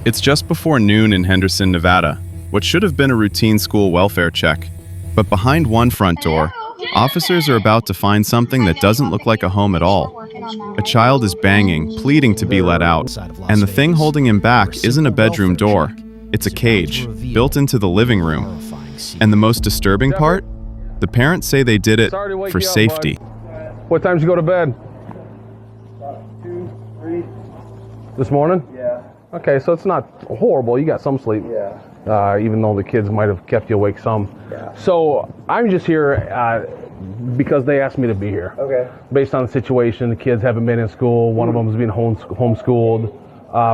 It's just before noon in Henderson, Nevada, what should have been a routine school welfare check. But behind one front door, officers are about to find something that doesn't look like a home at all. A child is banging, pleading to be let out, and the thing holding him back isn't a bedroom door. It's a cage, built into the living room. And the most disturbing part? The parents say they did it for safety. What time did you go to bed? 2, 3. This morning? Yeah. Okay, so it's not horrible. You got some sleep. Yeah. Even though the kids might have kept you awake some. Yeah. So I'm just here because they asked me to be here. Okay. Based on the situation, the kids haven't been in school. One of them is being homeschooled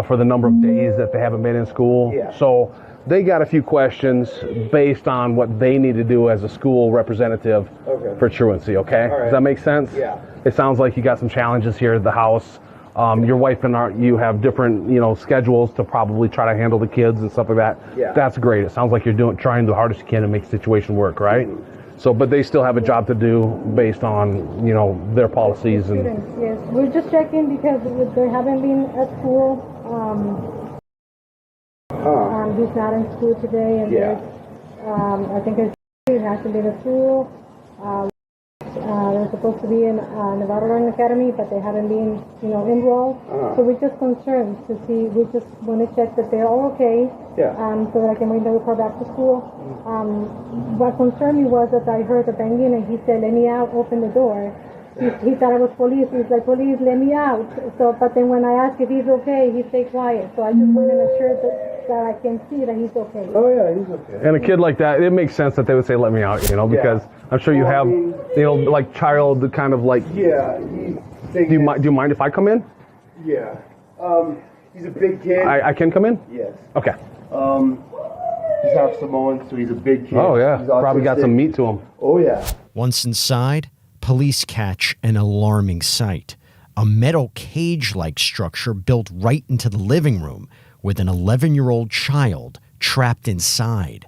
for the number of days that they haven't been in school. Yeah. So they got a few questions based on what they need to do as a school representative for truancy, okay? All right. Does that make sense? Yeah. It sounds like you got some challenges here at the house. Your wife and you have different, schedules to probably try to handle the kids and stuff like that. Yeah. That's great. It sounds like you're trying the hardest you can to make the situation work, right? Mm-hmm. So, but they still have a job to do based on, their policies and. Students, yes. We're just checking because they haven't been at school. He's not in school today, and I think he hasn't been at school. They're supposed to be in Nevada Learning Academy, but they haven't been, enrolled. So we're just concerned to see. We just want to check that they're all okay. Yeah. So that I can bring the report back to school. What concerned me was that I heard the banging, and he said, "Let me out, open the door." He thought it was police. He's like, "Police, let me out." So, but then when I asked if he's okay, he stayed quiet. So I just want to make sure that I can see that he's okay. Oh yeah, he's okay. And a kid like that, it makes sense that they would say, "Let me out," because I'm sure you have, like child kind of like. Yeah. Do you mind if I come in? Yeah. He's a big kid. I can come in? Yes. Okay. He's half Samoan, so he's a big kid. Oh yeah, He's probably got autistic. some meat to him. Oh yeah. Once inside, police catch an alarming sight. A metal cage-like structure built right into the living room with an 11-year-old child trapped inside.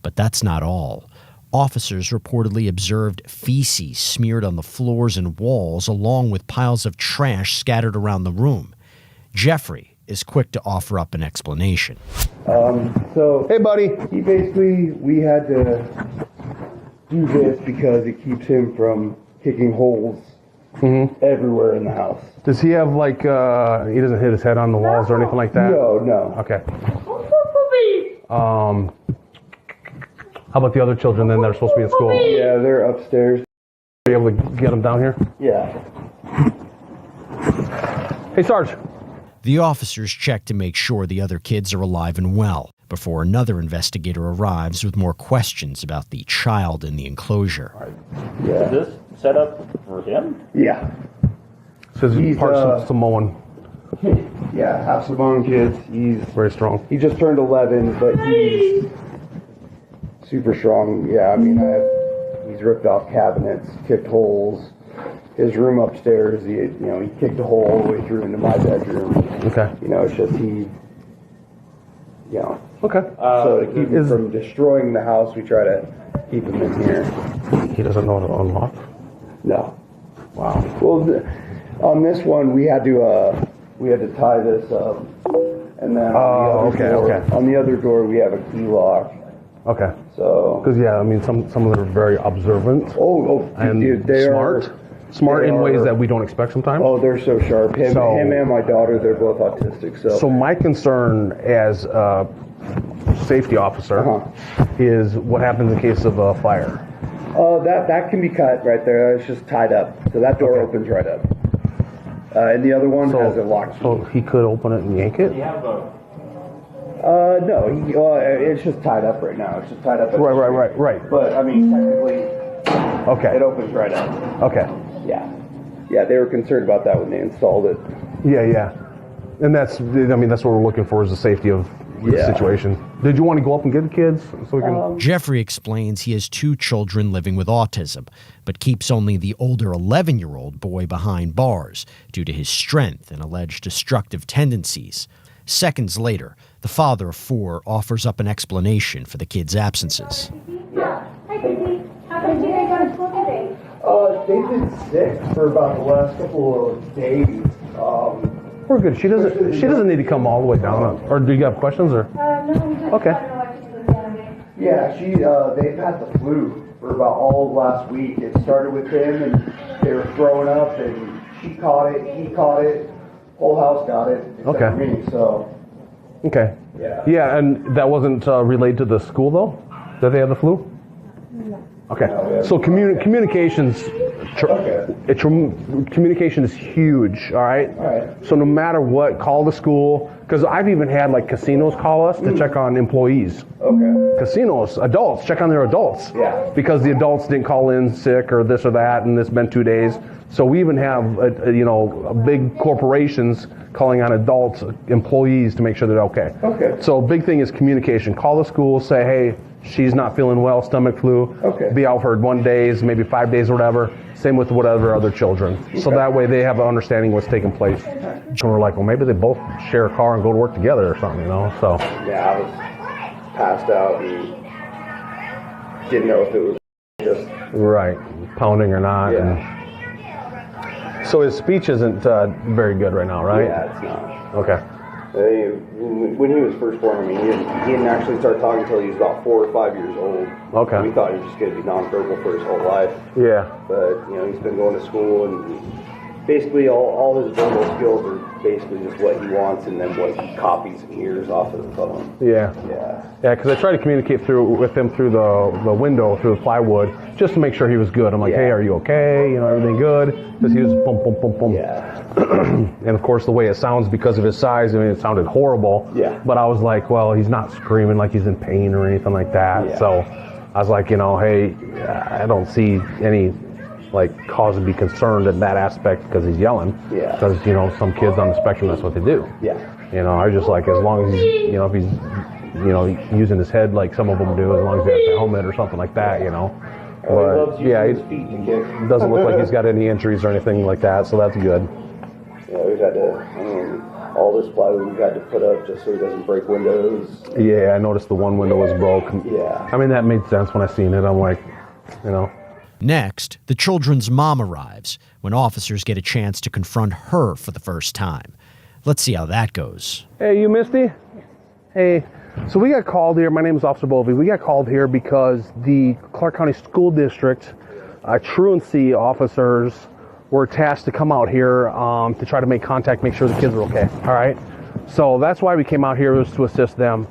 But that's not all. Officers reportedly observed feces smeared on the floors and walls, along with piles of trash scattered around the room. Jeffrey is quick to offer up an explanation. So Hey, buddy. we had to do this because it keeps him from kicking holes everywhere in the house. Does he have like, he doesn't hit his head on the walls or anything like that? No. Okay. How about the other children then that are supposed to be in school? Are Yeah, they're upstairs. you able to get them down here? Yeah. Hey, Sarge. The officers check to make sure the other kids are alive and well before another investigator arrives with more questions about the child in the enclosure. Yeah. Is this set up for him? Yeah. Says he's He's, part Samoan. Yeah, half Samoan kids. He's Very strong. He just turned 11, but he's super strong. Yeah, I mean, he's ripped off cabinets, kicked holes. His room upstairs, he kicked a hole all the way through into my bedroom. Okay. It's just Okay. So to keep him from destroying the house, we try to keep him in here. He doesn't know how to unlock? No. Wow. Well, on this one, we had to tie this up, and then on the other door we have a key lock. Okay. So. Because, yeah, I mean, some of them are very observant. And dude, they smart. Smart in ways that we don't expect sometimes. Oh, they're so sharp. Him and my daughter, they're both autistic. So my concern as a safety officer is what happens in case of a fire. Oh, that can be cut right there. It's just tied up. So that door opens right up. And the other one has a lock key. So he could open it and yank it? Do you have a... No, it's just tied up right now. It's just tied up. Right. But, I mean, technically, Okay. it opens right up. Okay. Yeah, they were concerned about that when they installed it. Yeah. And that's what we're looking for is the safety of the situation. Did you want to go up and get the kids? So we can... Jeffrey explains he has 2 children living with autism, but keeps only the older 11-year-old boy behind bars due to his strength and alleged destructive tendencies. Seconds later, the father of 4 offers up an explanation for the kids' absences. Hi, baby. How come you didn't go to school today? They've been sick for about the last couple of days. We're good. She doesn't need to come all the way down. Or do you have questions? Or No, we just okay. wanna know what she's doing Saturday. Yeah, they've had the flu for about all of last week. It started with him, and they were throwing up, and she caught it, he caught it, whole house got it, except Okay. for me, so. Okay. Yeah. Yeah, and that wasn't related to the school though, that they had the flu. Okay. So communications, communication is huge. All right. All right. So no matter what, call the school. Because I've even had like casinos call us to check on employees. Okay. Casinos, adults, check on their adults. Yeah. Because the adults didn't call in sick or this or that, and it's been 2 days. So we even have, big corporations calling on adults, employees, to make sure they're okay. Okay. So big thing is communication. Call the school, say, hey, she's not feeling well, stomach flu. Okay. Be out for 1 day, maybe 5 days or whatever. Same with whatever other children. So that way they have an understanding what's taking place. And we're like, well, maybe they both share a car and go to work together or something, So. Yeah, I was passed out and didn't know if it was just. Right, pounding or not. Yeah. And so his speech isn't very good right now, right? Yeah, it's not. Okay. When he was first born, he didn't actually start talking until he was about 4 or 5 years old. Okay. We thought he was just going to be nonverbal for his whole life. Yeah. But, he's been going to school, and basically all his verbal skills are basically just what he wants and then what he copies and hears off of the phone. Yeah. Yeah. Yeah, because I tried to communicate with him through the window, through the plywood, just to make sure he was good. I'm like, Yeah. hey, are you okay? Everything good? Because he was boom, boom, boom, boom. Yeah. And of course, the way it sounds because of his size, it sounded horrible. Yeah. But I was like, well, he's not screaming like he's in pain or anything like that. Yeah. So I was like, hey, I don't see any cause to be concerned in that aspect because he's yelling. Yeah. Because some kids on the spectrum, that's what they do. Yeah. I just like, as long as he's if he's using his head like some of them do, as long as he has a helmet or something like that, He But loves using yeah, his feet to kick. it doesn't look like he's got any injuries or anything like that, so that's good. Yeah, we've had to, all this plywood we've had to put up just so he doesn't break windows. Yeah, I noticed the one window was broke. Yeah. I mean, that made sense when I seen it. I'm like, Next, the children's mom arrives when officers get a chance to confront her for the first time. Let's see how that goes. Hey, you Misty? Hey. So we got called here. My name is Officer Bovey. We got called here because the Clark County School District truancy officers were tasked to come out here to try to make contact, make sure the kids are okay. All right. So that's why we came out here, was to assist them.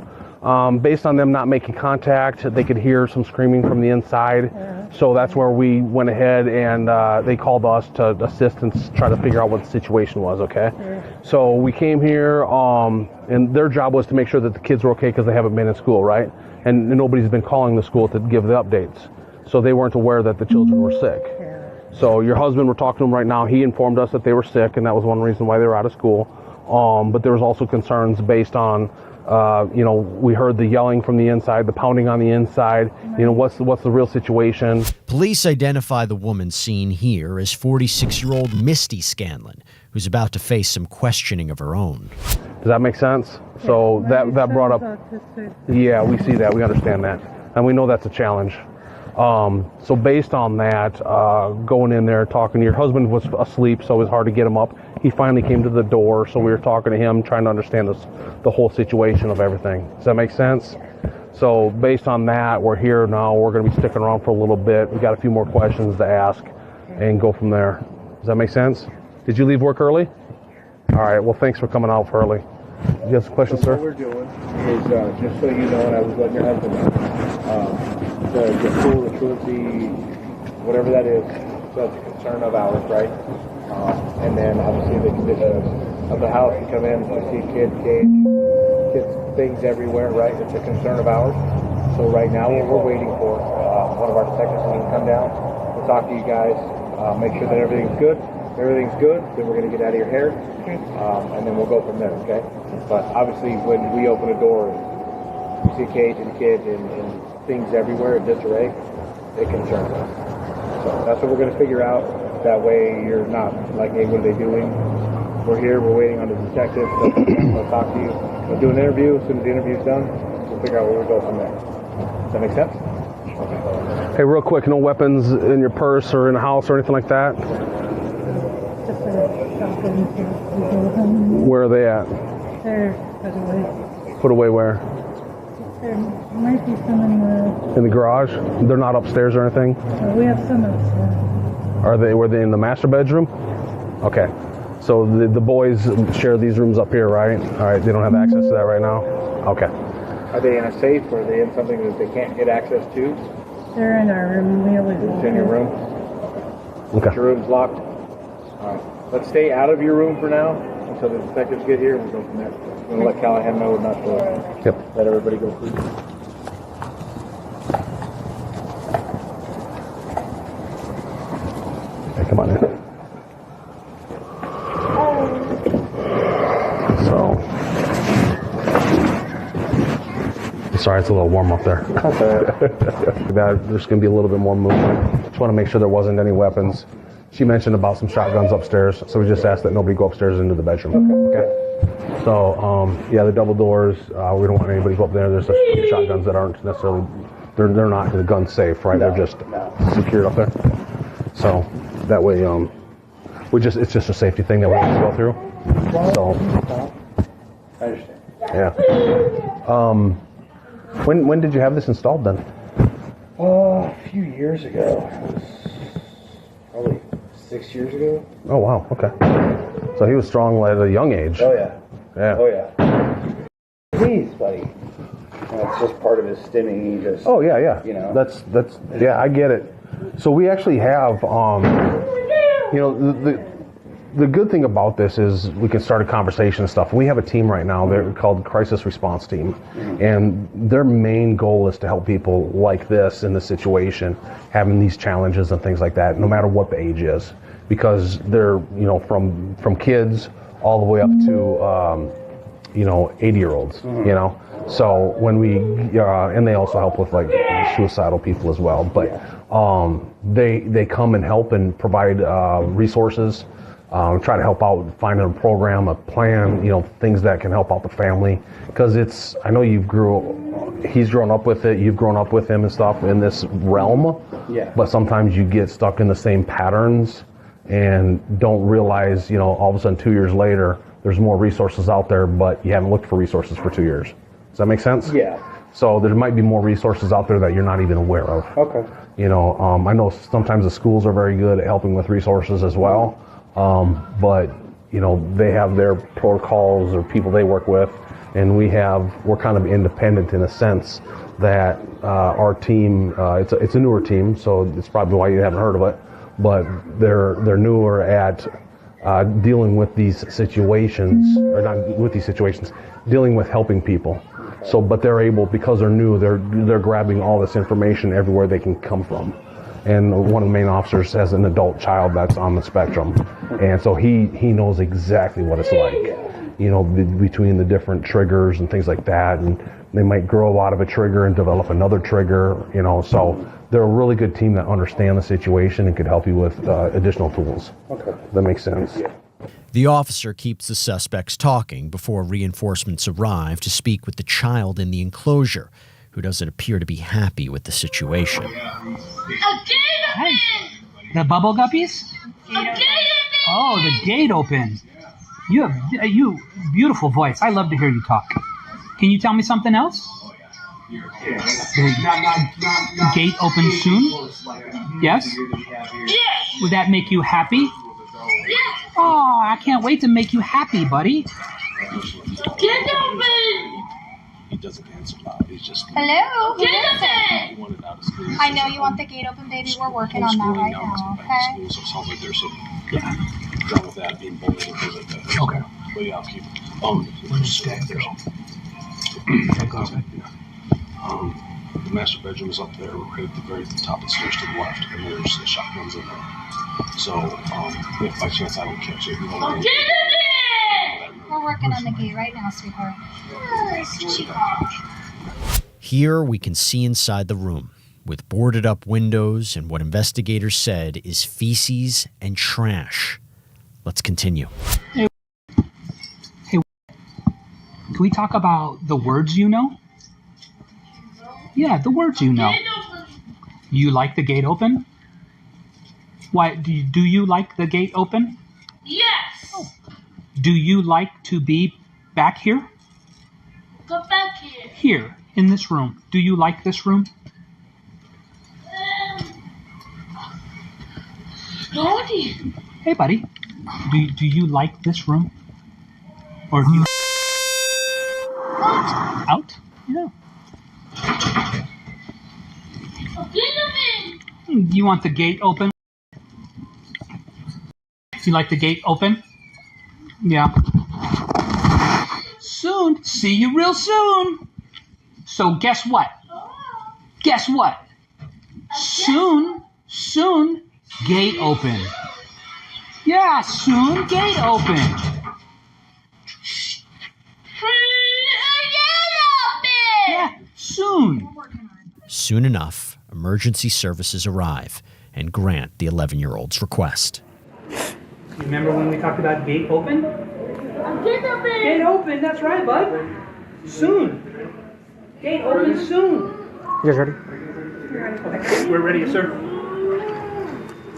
Based on them not making contact, they could hear some screaming from the inside. So that's where we went ahead and they called us to assist and try to figure out what the situation was, okay? So we came here and their job was to make sure that the kids were okay because they haven't been in school, right? And nobody's been calling the school to give the updates. So they weren't aware that the children were sick. So your husband, we're talking to him right now, he informed us that they were sick and that was one reason why they were out of school. But there was also concerns based on we heard the yelling from the inside, the pounding on the inside. What's the real situation? Police identify the woman seen here as 46-year-old Misty Scanlon, who's about to face some questioning of her own. Does that make sense? So that brought up. Yeah, we see that. We understand that. And we know that's a challenge. So based on that, going in there, talking to your husband was asleep, so it was hard to get him up. He finally came to the door, so we were talking to him, trying to understand the whole situation of everything. Does that make sense? So based on that, we're here now. We're going to be sticking around for a little bit. We got a few more questions to ask and go from there. Does that make sense? Did you leave work early? All right. Well, thanks for coming out early. You have some questions, sir? What we're doing is, just so you know, and I was letting your husband know, the school, the truancy, whatever that is, that's a concern of ours, right? And then obviously the condition of the house, you come in, you see kids, things everywhere, right? It's a concern of ours. So right now what we're waiting for, one of our detectives is going to come down, we'll talk to you guys, make sure that everything's good. If everything's good, then we're going to get out of your hair, and then we'll go from there, okay? But obviously when we open a door and you see a cage and a kid and things everywhere in disarray, it concerns us. So that's what we're going to figure out. That way you're not like, hey, what are they doing? We're here, we're waiting on the detective. So we'll talk to you. We'll do an interview. As soon as the interview's done, we'll figure out where we go from there. Does that make sense? Okay. Hey, real quick, no weapons in your purse or in the house or anything like that? Just a Where are they at? They're put away. Put away where? There might be some In the garage? They're not upstairs or anything? we have some upstairs. Were they in the master bedroom? Okay. So the boys share these rooms up here, right? All right, they don't have access to that right now? Okay. Are they in a safe or are they in something that they can't get access to? They're in our room. We always It's in your room? Okay. Your room's locked? All right. Let's stay out of your room for now until the detectives get here and we'll go from there. We're going to let Callahan know not to Yep. let everybody go through. Okay, come on in. So, sorry, it's a little warm up there. There's going to be a little bit more movement. Just want to make sure there wasn't any weapons. She mentioned about some shotguns upstairs, so we just asked that nobody go upstairs into the bedroom. Okay. So, yeah, the double doors. We don't want anybody to go up there. There's just shotguns that aren't necessarily. They're not the gun safe, right? They're just secured up there. So that way, it's just a safety thing that we have to go through. So, I understand. yeah. When did you have this installed then? A few years ago. It was probably 6 years ago. Oh wow. Okay. So he was strong at a young age. Oh yeah. Yeah. Oh yeah. Please, buddy. That's just part of his stimming. He just. Oh yeah, yeah. You know. That's yeah. I get it. So we actually have, the good thing about this is we can start a conversation and stuff. We have a team right now. They're called Crisis Response Team, and their main goal is to help people like this in this situation, having these challenges and things like that, no matter what the age is, because they're from kids all the way up to 80-year-olds. So when we and they also help with like suicidal people as well. But they come and help and provide resources. Try to help out, find a program, a plan, things that can help out the family. Because I know he's grown up with it, you've grown up with him and stuff in this realm. Yeah. But sometimes you get stuck in the same patterns and don't realize, all of a sudden 2 years later, there's more resources out there, but you haven't looked for resources for 2 years. Does that make sense? Yeah. So there might be more resources out there that you're not even aware of. Okay. I know sometimes the schools are very good at helping with resources as well. But they have their protocols or people they work with, and we're kind of independent in a sense that our team, it's a newer team, so it's probably why you haven't heard of it, but they're newer at dealing with these situations, or not with these situations, dealing with helping people. So, but they're able, because they're new, they're grabbing all this information everywhere they can come from. And one of the main officers has an adult child that's on the spectrum, and so he knows exactly what it's like, between the different triggers and things like that, and they might grow out of a trigger and develop another trigger, so they're a really good team that understand the situation and could help you with additional tools. Okay. That makes sense. The officer keeps the suspects talking before reinforcements arrive to speak with the child in the enclosure, who doesn't appear to be happy with the situation. Hey, the bubble guppies? Oh, the gate opened. You have beautiful voice. I love to hear you talk. Can you tell me something else? The gate open soon? Yes? Would that make you happy? Oh, I can't wait to make you happy, buddy. Gate open! He doesn't answer now. He's just. Hello? Gate open! I know you want the gate open, baby. We're working on that right now, okay? So it sounds like there's some done with that, being bullied and things like that. Okay. But yeah, I'll keep. Where's Dad go? The master bedroom is up there, right at the very top of the stairs to the left, and there's the shotguns in there. So, if by chance I don't catch it, We're working on the gate right now, sweetheart. Here we can see inside the room, with boarded up windows and what investigators said is feces and trash. Let's continue. Hey, can we talk about the words you know? Yeah, the words you know. You like the gate open? Why, do you like the gate open? Yes! Do you like to be back here? Go back here. Here, in this room. Do you like this room? Naughty. Hey, buddy. Do you like this room? Or do you... Out? Yeah. You want the gate open? You like the gate open? Yeah. Soon. See you real soon. So guess what? Guess what? Soon, gate open. Yeah, soon, gate open. Yeah, soon. Soon enough, emergency services arrive and grant the 11-year-old's request. You remember when we talked about gate open? Gate open. Gate open, that's right, bud. Soon. Gate open soon. You guys ready? Okay, we're ready, sir.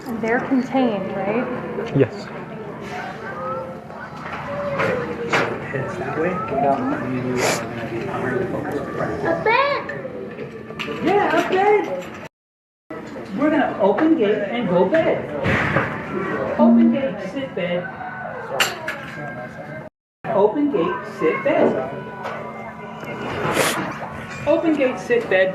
And they're contained, right? Yes. Heads that way. You are going to be behind the focus. A bed. Yeah, okay. We're going to open gate and go bed. Open gate, sit bed. Open gate, sit bed. Open gate, sit bed.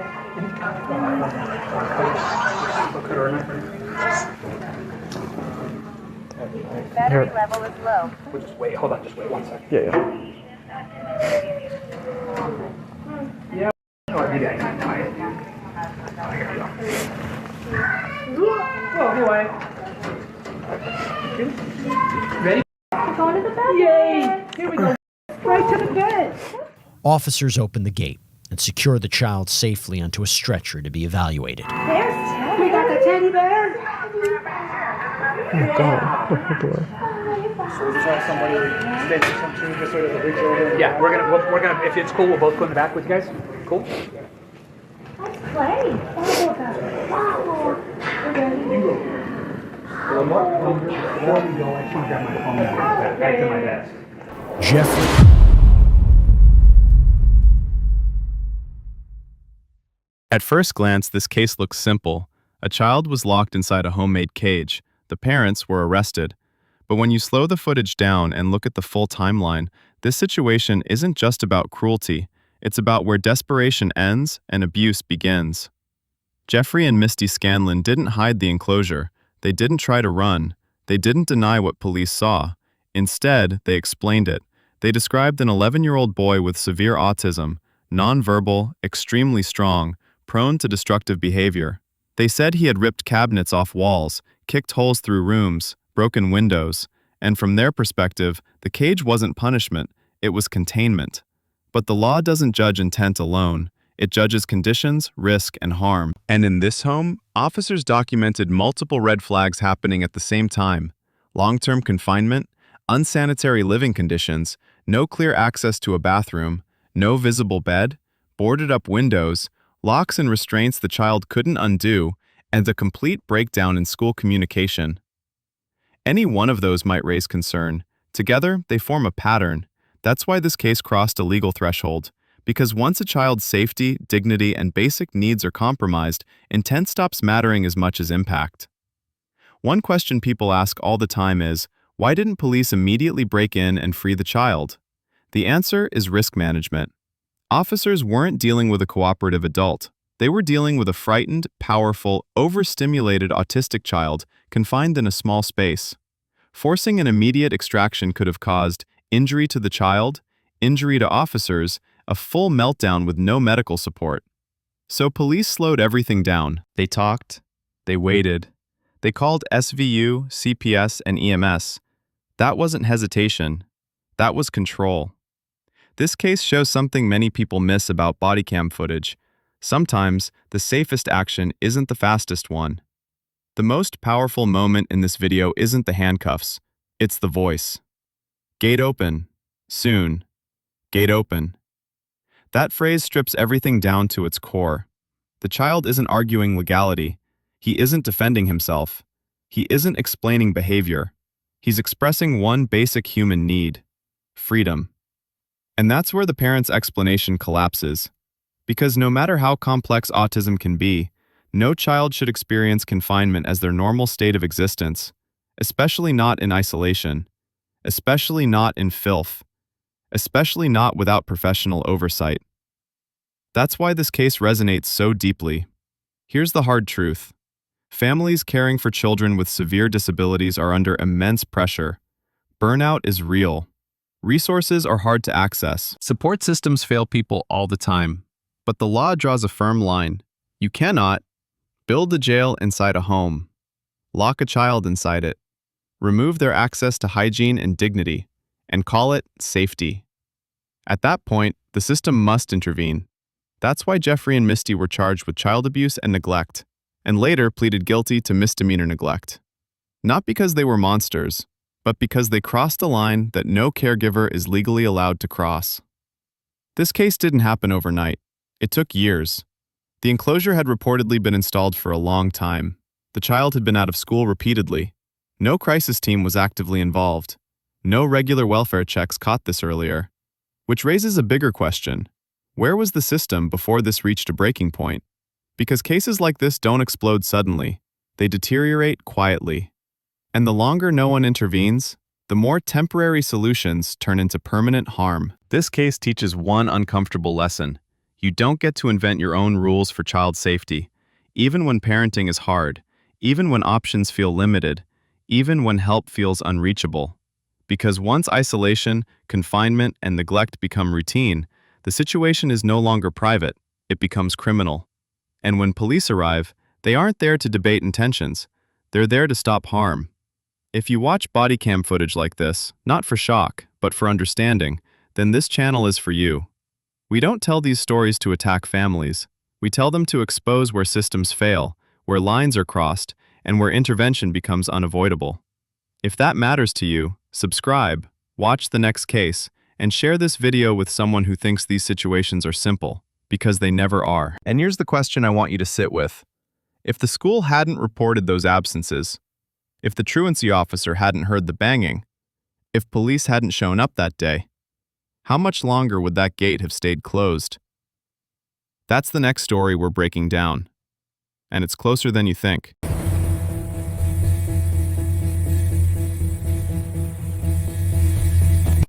Battery level is low. We'll just wait. Hold on, just wait 1 second. Yeah. Yeah. Oh, here we go. Oh, hey, Wyatt. Ready? Going to the bed. Yay! Here we go. Right to the bed. Officers open the gate and secure the child safely onto a stretcher to be evaluated. There's Teddy. We got the teddy bear. Oh, God. Oh, boy. So we just have somebody stand for some too, just sort of reach over. Yeah, we're gonna. If it's cool, we'll both go in the back with you guys. Cool. Let's play. Bubble gum. Bubble. One more. Before we go, I should grab my phone back to my desk. Jeffrey. At first glance, this case looks simple. A child was locked inside a homemade cage. The parents were arrested. But when you slow the footage down and look at the full timeline, this situation isn't just about cruelty. It's about where desperation ends and abuse begins. Jeffrey and Misty Scanlon didn't hide the enclosure. They didn't try to run. They didn't deny what police saw. Instead, they explained it. They described an 11-year-old boy with severe autism, nonverbal, extremely strong, prone to destructive behavior. They said he had ripped cabinets off walls, kicked holes through rooms, broken windows, and from their perspective, the cage wasn't punishment, it was containment. But the law doesn't judge intent alone. It judges conditions, risk, and harm. And in this home, officers documented multiple red flags happening at the same time. Long-term confinement, unsanitary living conditions, no clear access to a bathroom, no visible bed, boarded-up windows, locks and restraints the child couldn't undo, and a complete breakdown in school communication. Any one of those might raise concern. Together, they form a pattern. That's why this case crossed a legal threshold. Because once a child's safety, dignity, and basic needs are compromised, intent stops mattering as much as impact. One question people ask all the time is, why didn't police immediately break in and free the child? The answer is risk management. Officers weren't dealing with a cooperative adult. They were dealing with a frightened, powerful, overstimulated autistic child confined in a small space. Forcing an immediate extraction could have caused injury to the child, injury to officers, a full meltdown with no medical support. So police slowed everything down. They talked. They waited. They called SVU, CPS, and EMS. That wasn't hesitation. That was control. This case shows something many people miss about bodycam footage. Sometimes, the safest action isn't the fastest one. The most powerful moment in this video isn't the handcuffs. It's the voice. Gate open. Soon. Gate open. That phrase strips everything down to its core. The child isn't arguing legality. He isn't defending himself. He isn't explaining behavior. He's expressing one basic human need: freedom. And that's where the parent's explanation collapses. Because no matter how complex autism can be, no child should experience confinement as their normal state of existence, especially not in isolation, especially not in filth, especially not without professional oversight. That's why this case resonates so deeply. Here's the hard truth. Families caring for children with severe disabilities are under immense pressure. Burnout is real. Resources are hard to access. Support systems fail people all the time. But the law draws a firm line. You cannot build a jail inside a home, lock a child inside it, remove their access to hygiene and dignity, and call it safety. At that point, the system must intervene. That's why Jeffrey and Misty were charged with child abuse and neglect, and later pleaded guilty to misdemeanor neglect. Not because they were monsters, but because they crossed a line that no caregiver is legally allowed to cross. This case didn't happen overnight. It took years. The enclosure had reportedly been installed for a long time. The child had been out of school repeatedly. No crisis team was actively involved. No regular welfare checks caught this earlier. Which raises a bigger question. Where was the system before this reached a breaking point? Because cases like this don't explode suddenly. They deteriorate quietly. And the longer no one intervenes, the more temporary solutions turn into permanent harm. This case teaches one uncomfortable lesson. You don't get to invent your own rules for child safety, even when parenting is hard, even when options feel limited, even when help feels unreachable. Because once isolation, confinement, and neglect become routine, the situation is no longer private, it becomes criminal. And when police arrive, they aren't there to debate intentions, they're there to stop harm. If you watch bodycam footage like this, not for shock, but for understanding, then this channel is for you. We don't tell these stories to attack families. We tell them to expose where systems fail, where lines are crossed, and where intervention becomes unavoidable. If that matters to you, subscribe, watch the next case, and share this video with someone who thinks these situations are simple, because they never are. And here's the question I want you to sit with. If the school hadn't reported those absences, if the truancy officer hadn't heard the banging, if police hadn't shown up that day, how much longer would that gate have stayed closed? That's the next story we're breaking down. And it's closer than you think.